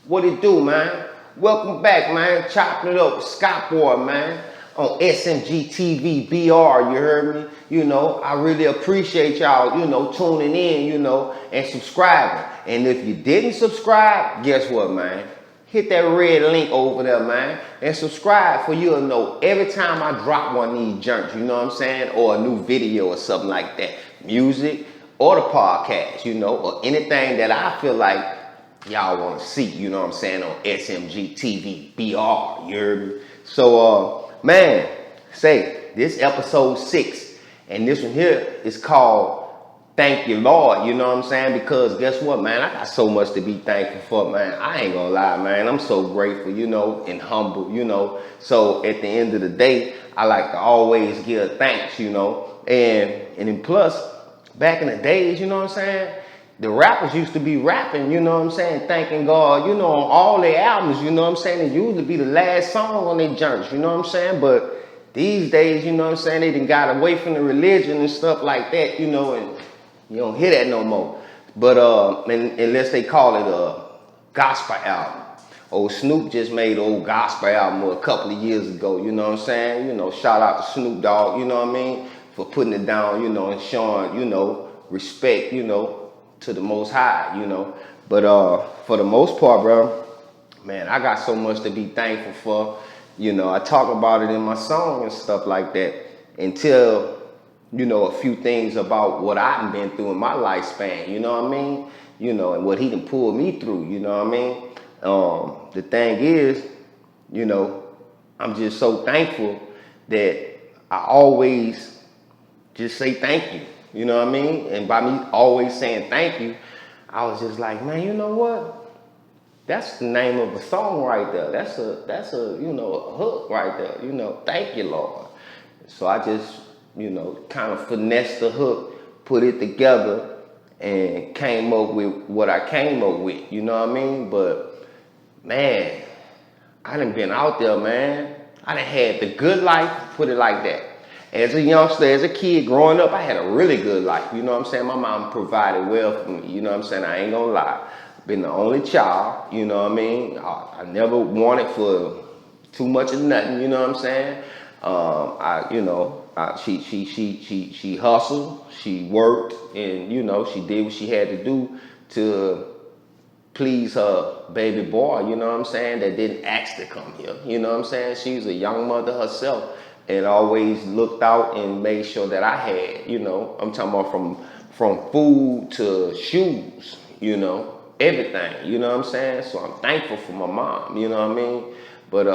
What it do, man? Welcome back, man. Chopping it up with Scott Boy, man. On SMG TV BR, you heard me? You know, I really appreciate y'all, tuning in, and subscribing. And if you didn't subscribe, guess what, man? Hit that red link over there, man, and subscribe for you'll know every time I drop one of these junks, you know what I'm saying? Or a new video or something like that. Music or the podcast, or anything that I feel like y'all want to see, you know what I'm saying, on SMG TV BR, you heard me? So, man, say, this episode 6, and this one here is called Thank You, Lord, you know what I'm saying? Because guess what, man? I got so much to be thankful for, man. I ain't gonna lie, man. I'm so grateful, and humble, So at the end of the day, I like to always give thanks, and then plus, back in the days, you know what I'm saying? The rappers used to be rapping, you know what I'm saying, thanking God, on all their albums, you know what I'm saying? It used to be the last song on their joints, you know what I'm saying? But these days, you know what I'm saying, they done got away from the religion and stuff like that, and you don't hear that no more. But unless they call it a gospel album. Old Snoop just made an old gospel album a couple of years ago, you know what I'm saying? Shout out to Snoop Dogg, you know what I mean? For putting it down, and showing, respect, to the Most High, But for the most part, bro, man, I got so much to be thankful for. I talk about it in my song and stuff like that until, a few things about what I've been through in my lifespan, you know what I mean? And what he done pulled me through, you know what I mean? The thing is, I'm just so thankful that I always just say thank you. You know what I mean? And by me always saying thank you, I was just like, man, you know what? That's the name of a song right there. That's a a hook right there. Thank you, Lord. So I just, kind of finessed the hook, put it together, and came up with what I came up with. You know what I mean? But man, I done been out there, man. I done had the good life, put it like that. As a youngster, as a kid growing up, I had a really good life. You know what I'm saying? My mom provided well for me. You know what I'm saying? I ain't gonna lie. Been the only child, you know what I mean? I never wanted for too much of nothing, you know what I'm saying? She hustled, she worked, and she did what she had to do to please her baby boy, you know what I'm saying, that didn't ask to come here. You know what I'm saying? She was a young mother herself and always looked out and made sure that I had, I'm talking about from food to shoes, everything, you know what I'm saying? So I'm thankful for my mom, you know what I mean? But,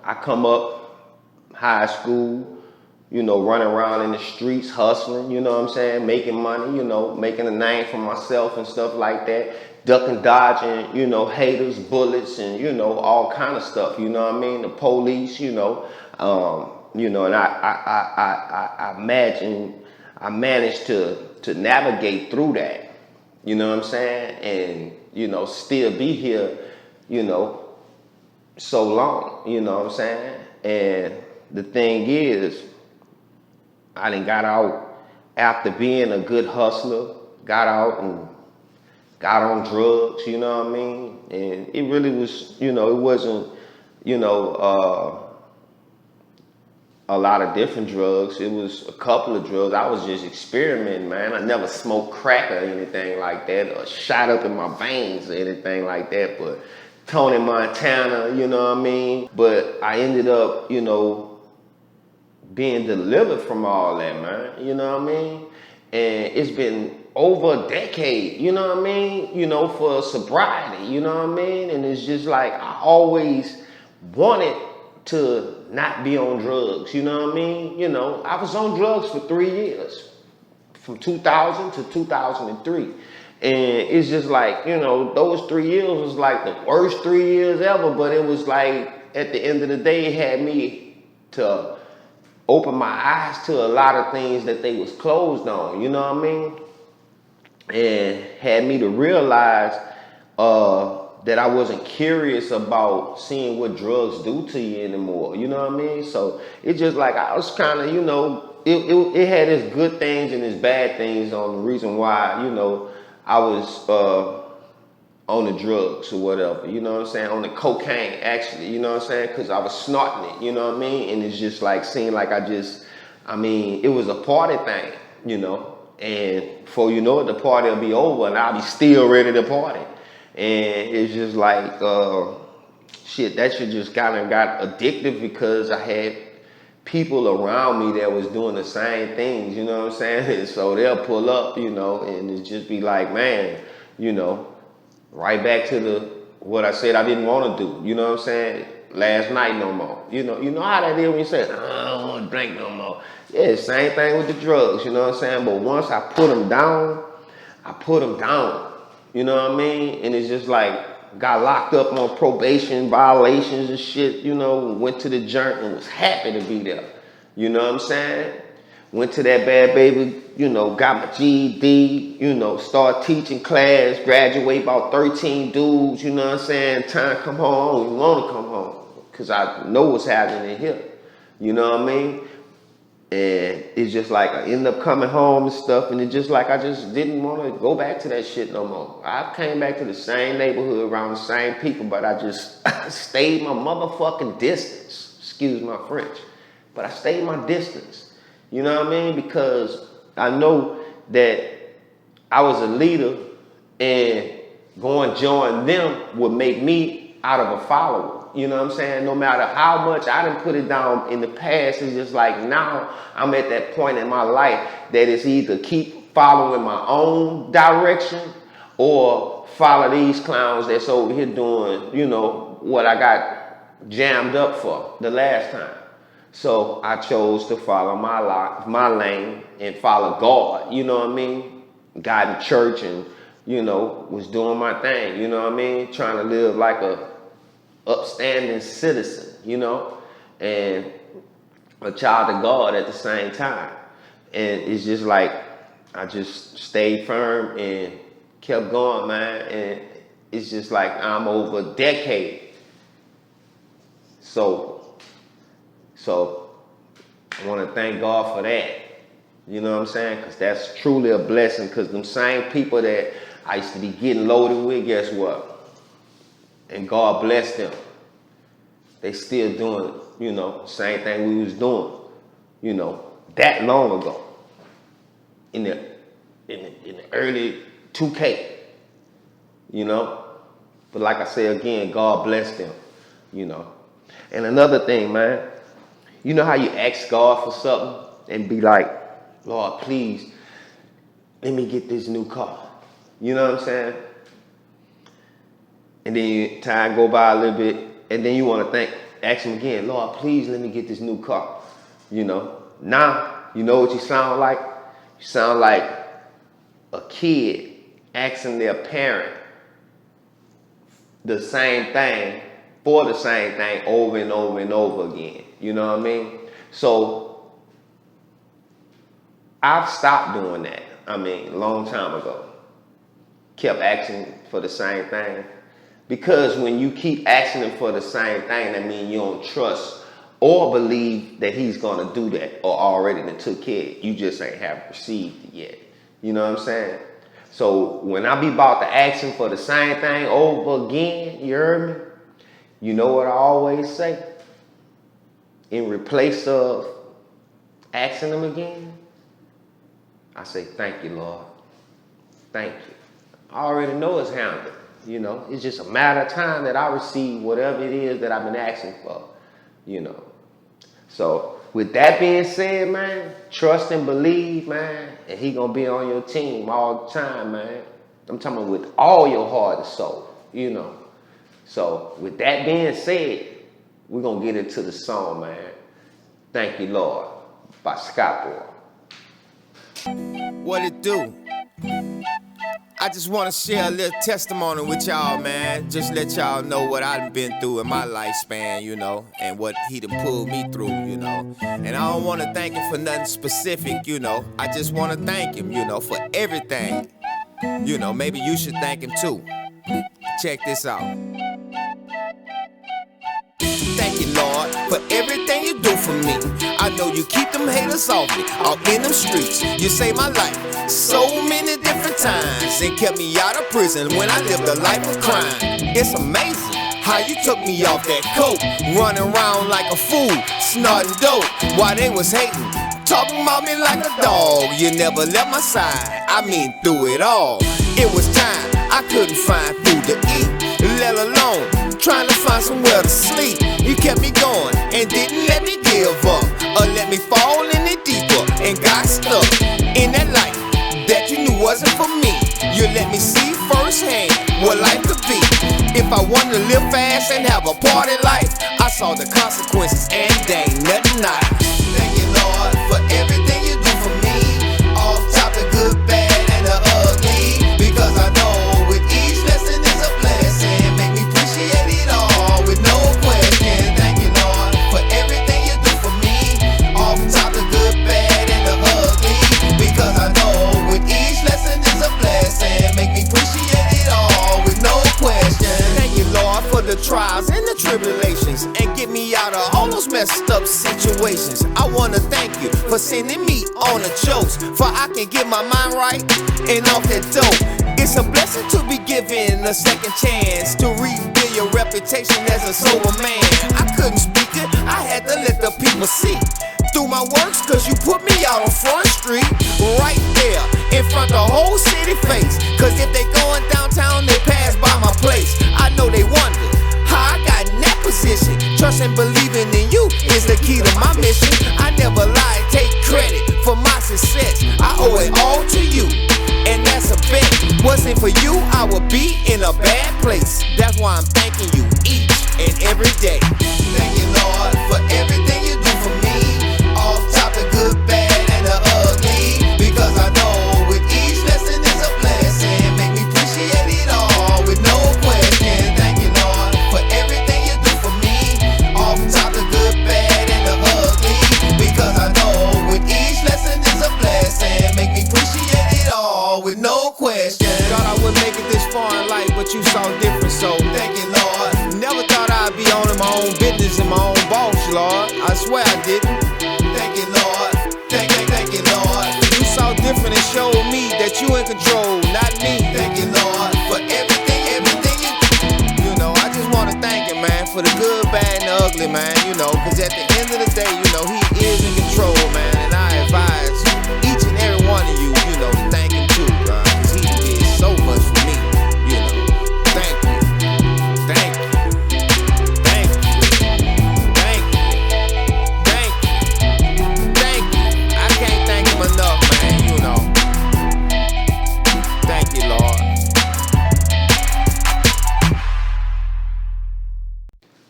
I come up high school, running around in the streets, hustling, you know what I'm saying, making money, making a name for myself and stuff like that, ducking, dodging, haters, bullets, and, all kind of stuff, you know what I mean, the police, and I imagine I managed to navigate through that, you know what I'm saying, and, still be here, so long, you know what I'm saying, and the thing is, I done got out after being a good hustler, got out and got on drugs, you know what I mean? And it really was, it wasn't, a lot of different drugs. It was a couple of drugs. I was just experimenting, man. I never smoked crack or anything like that, or shot up in my veins or anything like that, but Tony Montana, you know what I mean? But I ended up, being delivered from all that, man, you know what I mean? And it's been over a decade, you know what I mean? For sobriety, you know what I mean? And it's just like, I always wanted to not be on drugs, you know what I mean? I was on drugs for 3 years, from 2000 to 2003. And it's just like, those 3 years was like the worst 3 years ever, but it was like, at the end of the day, it had me to open my eyes to a lot of things that they was closed on, you know what I mean? And had me to realize that I wasn't curious about seeing what drugs do to you anymore, you know what I mean? So it's just like I was kind of, it had its good things and its bad things on the reason why, I was on the drugs or whatever, you know what I'm saying? On the cocaine, actually, you know what I'm saying? Because I was snorting it, you know what I mean? And it's just like, seemed like it was a party thing, you know? And before you know it, the party will be over and I'll be still ready to party. And it's just like, shit, that shit just kind of got addictive because I had people around me that was doing the same things, you know what I'm saying? And so they'll pull up, you know, and it just be like, man, you know, right back to what I said I didn't want to do. You know what I'm saying? Last night no more. You know how that is when you say, I don't want to drink no more. Yeah, same thing with the drugs, you know what I'm saying? But once I put them down, I put them down. You know what I mean? And it's just like, got locked up on probation violations and shit, you know, went to the joint and was happy to be there. You know what I'm saying? Went to that bad baby, you know, got my GED, you know, start teaching class, graduate about 13 dudes, you know what I'm saying? Time to come home, I don't even want to come home because I know what's happening in here. You know what I mean? And it's just like I end up coming home and stuff, and it's just like I just didn't want to go back to that shit no more. I came back to the same neighborhood around the same people, but I just stayed my motherfucking distance. Excuse my French. But I stayed my distance. You know what I mean? Because I know that I was a leader and going join them would make me out of a follower. You know what I'm saying? No matter how much I didn't put it down in the past, it's just like now I'm at that point in my life that it's either keep following my own direction or follow these clowns that's over here doing, you know, what I got jammed up for the last time. So I chose to follow my lane and follow God, you know what I mean? Got in church and, you know, was doing my thing, you know what I mean? Trying to live like a upstanding citizen, you know, and a child of God at the same time. And it's just like, I just stayed firm and kept going, man. And it's just like I'm over a decade. So I want to thank God for that. You know what I'm saying? Because that's truly a blessing. Because them same people that I used to be getting loaded with, guess what? And God bless them. They still doing, you know, same thing we was doing, you know, that long ago. In the early 2K, you know. But like I say again, God bless them, you know. And another thing, man, you know how you ask God for something and be like, Lord, please, let me get this new car. You know what I'm saying? And then time go by a little bit, and then you want to ask him again, Lord, please let me get this new car. You know, now you know what you sound like? You sound like a kid asking their parent the same thing for the same thing over and over and over again. You know what I mean? So I've stopped doing that. I mean, a long time ago. Kept asking for the same thing. Because when you keep asking him for the same thing, that means you don't trust or believe that he's going to do that or already done took care. You just ain't have received it yet. You know what I'm saying? So when I be about to ask him for the same thing over again, you heard me? You know what I always say? In replace of asking him again, I say, thank you, Lord. Thank you. I already know it's handled. You know, it's just a matter of time that I receive whatever it is that I've been asking for, you know. So with that being said, man, trust and believe, man, and he gonna be on your team all the time, man. I'm talking about with all your heart and soul, you know. So with that being said, we're gonna get into the song, man. Thank You, Lord, by Scott. What it do? I just want to share a little testimony with y'all, man. Just let y'all know what I've been through in my lifespan, you know, and what he done pulled me through, you know. And I don't want to thank him for nothing specific, you know. I just want to thank him, you know, for everything. You know, maybe you should thank him too. Check this out. Thank you, Lord, for everything you do for me. I know you keep them haters off me, out in them streets. You saved my life so many different times and kept me out of prison when I lived a life of crime. It's amazing how you took me off that coke, running around like a fool, snorting dope while they was hating, talking about me like a dog. You never left my side, I mean through it all. It was time, I couldn't find food to eat, let alone trying to find somewhere to sleep. You kept me going and didn't let me give up or let me fall in it deeper and got stuck in that life that you knew wasn't for me. You let me see firsthand what life could be. If I wanted to live fast and have a party life, I saw the consequences and they ain't nothing nice. Thank you, Lord, for everything you do for me. Off top the good, bad, and the ugly. Because I know with each lesson is a blessing. Make me appreciate it all with no question. Thank you, Lord, for everything you do for me. Off top the good, bad, and the ugly. Because I know with each lesson is a blessing. Make me appreciate it all with no question. Thank you, Lord, for the trials and the tribulations and get me out of all those messed up situations. I wanna thank you for sending me on the jokes, for I can get my mind right and off that dope. It's a blessing to be given a second chance to rebuild your reputation as a sober man. I couldn't speak it, I had to let the people see through my works, cause you put me out on Front Street, right there in front of the whole city face. Cause if they going downtown, they pass by my place. I know they wonder how I got in that position. Trust and believing in you is the key to my mission. I never lie, take credit for my success. I owe it all to you, and that's a bet. Wasn't for you, I would be in a bad place. That's why I'm thanking you each and every day. Thank you, Lord, for everything you do for me. Off top the good, bad, and the ugly. Because I know with each lesson is a blessing. Make me appreciate it all with no question. Thank you, Lord, for everything you do for me. Off top the good, bad, and the ugly. Because I know with each lesson is a blessing. Make me appreciate it all with no question. Thought I would make it this far in life, but you saw different, so thank you, Lord. Never thought I'd be owning my own business and my own boss, Lord. I swear I didn't. Thank you, Lord. Thank you, Lord. You saw different and showed me that you in control, not me. Thank you, Lord, for everything you do. You know, I just want to thank him, man, for the good, bad, and the ugly, man, you know, because at the end of the day, you know, he is in control, man, and I advise each and every one of you, you know, to thank him too, bro, because he did so much for me, you know. Thank you. Thank you. Thank you. Thank you. Thank you. Thank you. I can't thank him enough, man, you know. Thank you, Lord.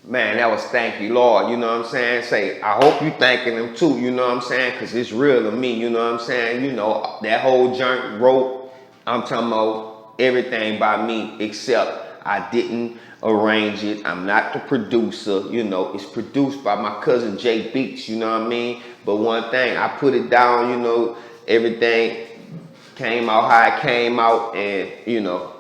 Man, that was thank you, Lord. You know what I'm saying? Say, I hope you thanking him too. You know what I'm saying? Because it's real to me. You know what I'm saying? You know, that whole joint wrote, I'm talking about everything by me, except I didn't arrange it. I'm not the producer. You know, it's produced by my cousin Jay Beats. You know what I mean? But one thing, I put it down, you know, everything came out how it came out. And, you know,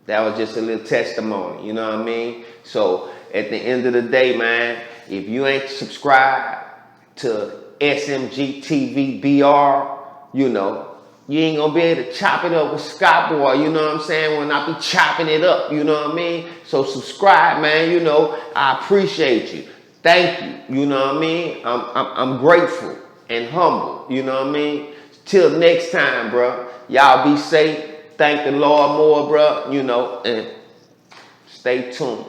that was just a little testimony. You know what I mean? So, at the end of the day, man, if you ain't subscribed to SMG TV BR, you know, you ain't gonna be able to chop it up with Scott Boy, you know what I'm saying, when I be chopping it up, you know what I mean? So subscribe, man, you know, I appreciate you. Thank you, you know what I mean? I'm grateful and humble, you know what I mean? Till next time, bro. Y'all be safe. Thank the Lord more, bro, you know, and stay tuned.